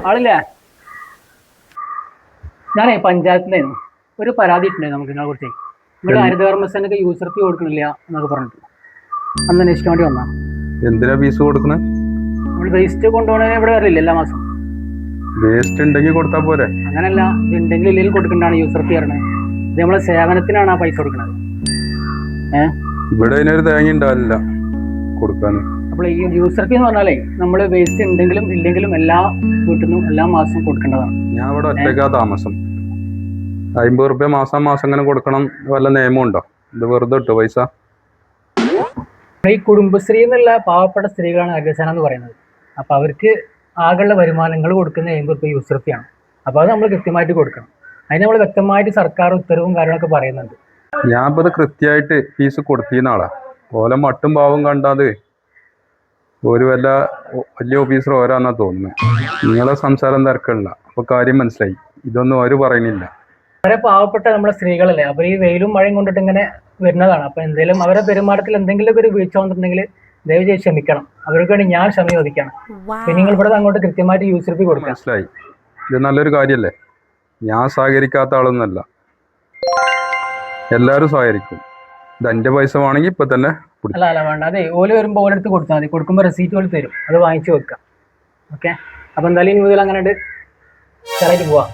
ആളില്ലേ? ഞാനേ പഞ്ചായത്തിലായിരുന്നു. ഒരു പരാതി ഇട്ടുണ്ടായിരുന്നു നമുക്ക് നിങ്ങളെ കുറിച്ച്. നിങ്ങൾ ഹരിതകർമ്മസേനക്ക് യൂസർ ഫീ കൊടുക്കണില്ല എന്നൊക്കെ പറഞ്ഞിട്ട് അന്ന് അന്വേഷിക്കാൻ വേണ്ടി വന്നാ. എന്തിനാ ഫീസ് കൊടുക്കണേ? നമ്മൾ വേസ്റ്റ് കൊണ്ടുപോകണേ ഇവിടെ അറിയില്ല എല്ലാ മാസം. വേസ്റ്റ് ഉണ്ടെങ്കിൽ കൊടുത്താ പോരെ? അങ്ങനല്ല, ഇത് ഉണ്ടെങ്കിൽ ഇല്ലെങ്കിൽ കൊടുക്കേണ്ടതാണ് യൂസർ ഫീ പറഞ്ഞത്. ഇത് നമ്മളെ സേവനത്തിനാണ് ആ പൈസ കൊടുക്കുന്നത്. ഇവിടെ അതിനൊരു തേങ്ങ ഉണ്ടാവില്ല കൊടുക്കാൻ. അപ്പോൾ ഈ യൂസർ ഫീ എന്ന് പറഞ്ഞാലേ നമ്മൾ വേസ്റ്റ് ഉണ്ടെങ്കിലും ഇല്ലെങ്കിലും എല്ലാ വീട്ടിൽ നിന്നും എല്ലാ മാസവും കൊടുക്കേണ്ടതാണ്. ഞാൻ ഇവിടെ ഒറ്റയ്ക്കാ താമസം. 50 റുപ്യ മാസം ഇങ്ങനെ കൊടുക്കണം വല്ല നിയമമുണ്ടോ? ഇത് വെറുതെ ഇട്ടോ പൈസ? ഈ കുടുംബശ്രീ എന്നുള്ള പാവപ്പെട്ട സ്ത്രീകളാണ് ഹരിതസേന എന്ന് പറയുന്നത്. അപ്പോൾ അവർക്ക് ആകെയുള്ള വരുമാനങ്ങൾ കൊടുക്കുന്ന 50 റുപ്യ യൂസർ ഫീ ആണ്. അപ്പോൾ അത് നമ്മൾ കൃത്യമായിട്ട് കൊടുക്കണം. അതിന് നമ്മൾ വ്യക്തമായിട്ട് സർക്കാർ ഉത്തരവും കാര്യങ്ങളൊക്കെ പറയുന്നുണ്ട്. ഞാൻ ഇപ്പൊ ഇത് കൃത്യമായിട്ട് ഫീസ് കൊടുത്തിരുന്ന ആളാ. ഓല മട്ടും പാവം കണ്ടാത് ഒരു വലിയ ഓഫീസർ ഓരാന്നാ തോന്നുന്നത്. നിങ്ങളെ സംസാരം തിരക്കില്ല, അപ്പൊ കാര്യം മനസ്സിലായി. ഇതൊന്നും അവര് പറയുന്നില്ല. വളരെ പാവപ്പെട്ട നമ്മുടെ സ്ത്രീകളല്ലേ, അപ്പൊ ഈ വെയിലും മഴയും കൊണ്ടിട്ട് ഇങ്ങനെ വരുന്നതാണ്. അപ്പൊ എന്തെങ്കിലും അവരുടെ പെരുമാറ്റത്തിൽ എന്തെങ്കിലും ഒരു വീഴ്ച വന്നിട്ടുണ്ടെങ്കിൽ ദയവ് ചെയ്ത് ക്ഷമിക്കണം. അവർക്ക് വേണ്ടി ഞാൻ ക്ഷമ ചോദിക്കണം. പിന്നെ നിങ്ങൾ ഇവിടെ അങ്ങോട്ട് കൃത്യമായിട്ട് യൂസർ ഫീ കൊടുക്കണം. മനസ്സിലായി. ഇത് നല്ലൊരു കാര്യല്ലേ. ഞാൻ സഹകരിക്കാത്ത ആളൊന്നല്ല, എല്ലാരും സഹകരിക്കും. ഇത് എന്റെ പൈസ വേണമെങ്കിൽ ഇപ്പൊ തന്നെ. അല്ല വേണ്ട, അതെ ഓല് വരുമ്പോൾ ഓരോടുത്ത് കൊടുത്താൽ മതി. കൊടുക്കുമ്പോൾ റെസീറ്റ് ഓല് തരും, അത് വാങ്ങിച്ചു വെക്കാം. ഓക്കെ, അപ്പൊ എന്തായാലും ഇനി മുതൽ അങ്ങനെ ചെറിയിട്ട് പോവാം.